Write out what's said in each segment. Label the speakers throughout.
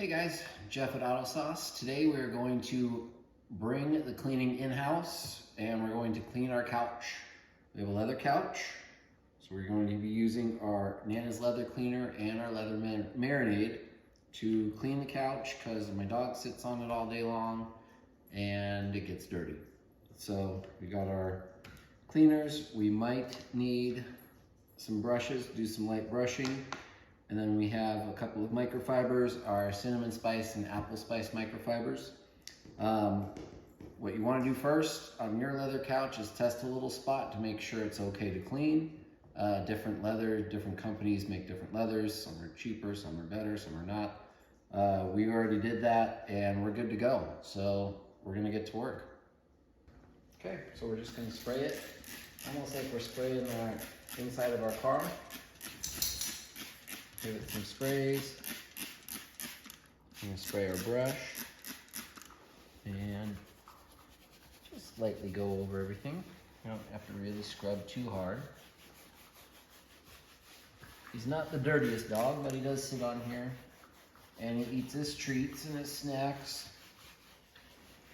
Speaker 1: Hey guys, Jeff at Auto Sauce. Today we're going to bring the cleaning in-house and we're going to clean our couch. We have a leather couch, so we're going to be using our Nana's leather cleaner and our leather marinade to clean the couch because my dog sits on it all day long and it gets dirty. So we got our cleaners. We might need some brushes, do some light brushing. And then we have a couple of microfibers, our cinnamon spice and apple spice microfibers. What you want to do first on your leather couch is test a little spot to make sure it's okay to clean. Different leather, different companies make different leathers. Some are cheaper, some are better, some are not. We already did that and we're good to go. So we're gonna get to work. Okay, so we're just gonna spray it, almost like we're spraying the inside of our car. Give it some sprays. I'm gonna spray our brush and just lightly go over everything. You don't have to really scrub too hard. He's not the dirtiest dog, but he does sit on here and he eats his treats and his snacks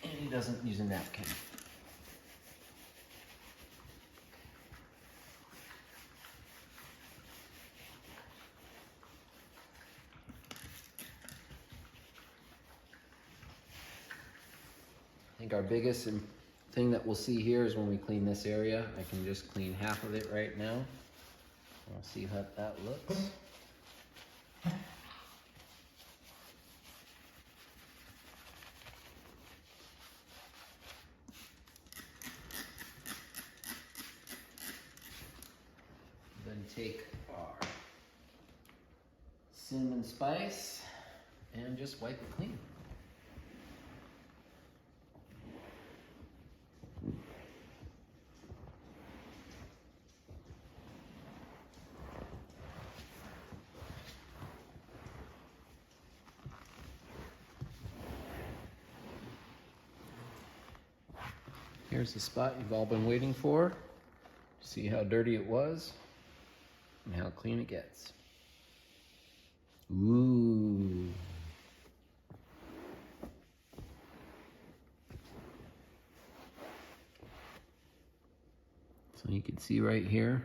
Speaker 1: and he doesn't use a napkin. I think our biggest thing that we'll see here is when we clean this area. I can just clean half of it right now. We'll see how that looks. Then take our cinnamon spice and just wipe it clean. Here's the spot you've all been waiting for. See how dirty it was and how clean it gets. Ooh. So you can see right here.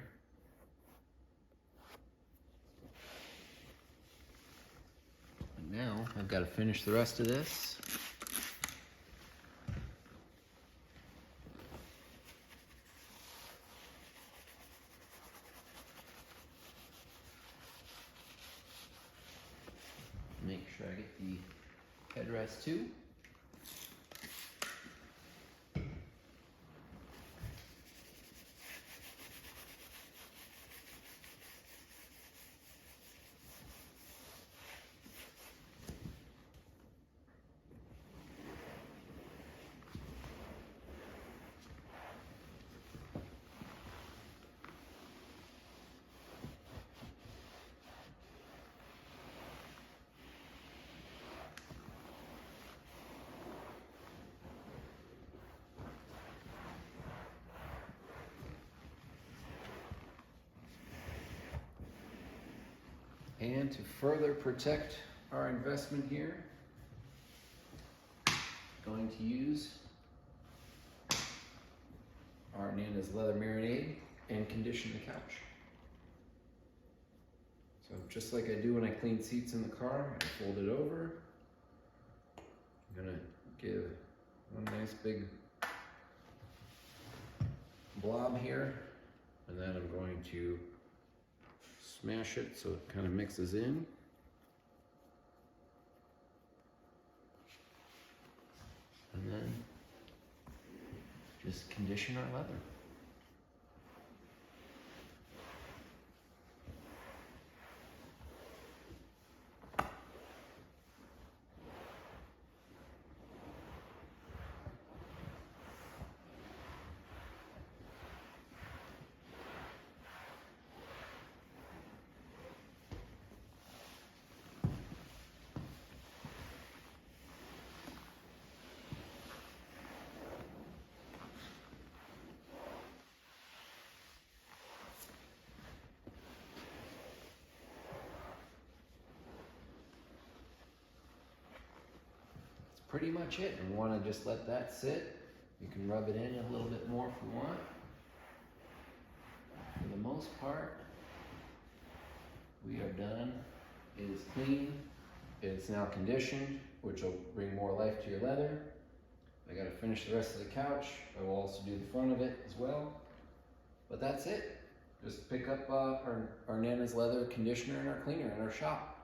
Speaker 1: And now I've got to finish the rest of this. Make sure I get the headrest too. And to further protect our investment here, I'm going to use our Nana's leather marinade and condition the couch. So just like I do when I clean seats in the car, I fold it over. I'm gonna give one nice big blob here, and then I'm going to smash it so it kind of mixes in. And then just condition our leather. pretty much it. And we want to just let that sit. You can rub it in a little bit more if you want. For the most part, we are done. It is clean. It's now conditioned, which will bring more life to your leather. I got to finish the rest of the couch. I will also do the front of it as well. But that's it. Just pick up our Nana's leather conditioner and our cleaner in our shop.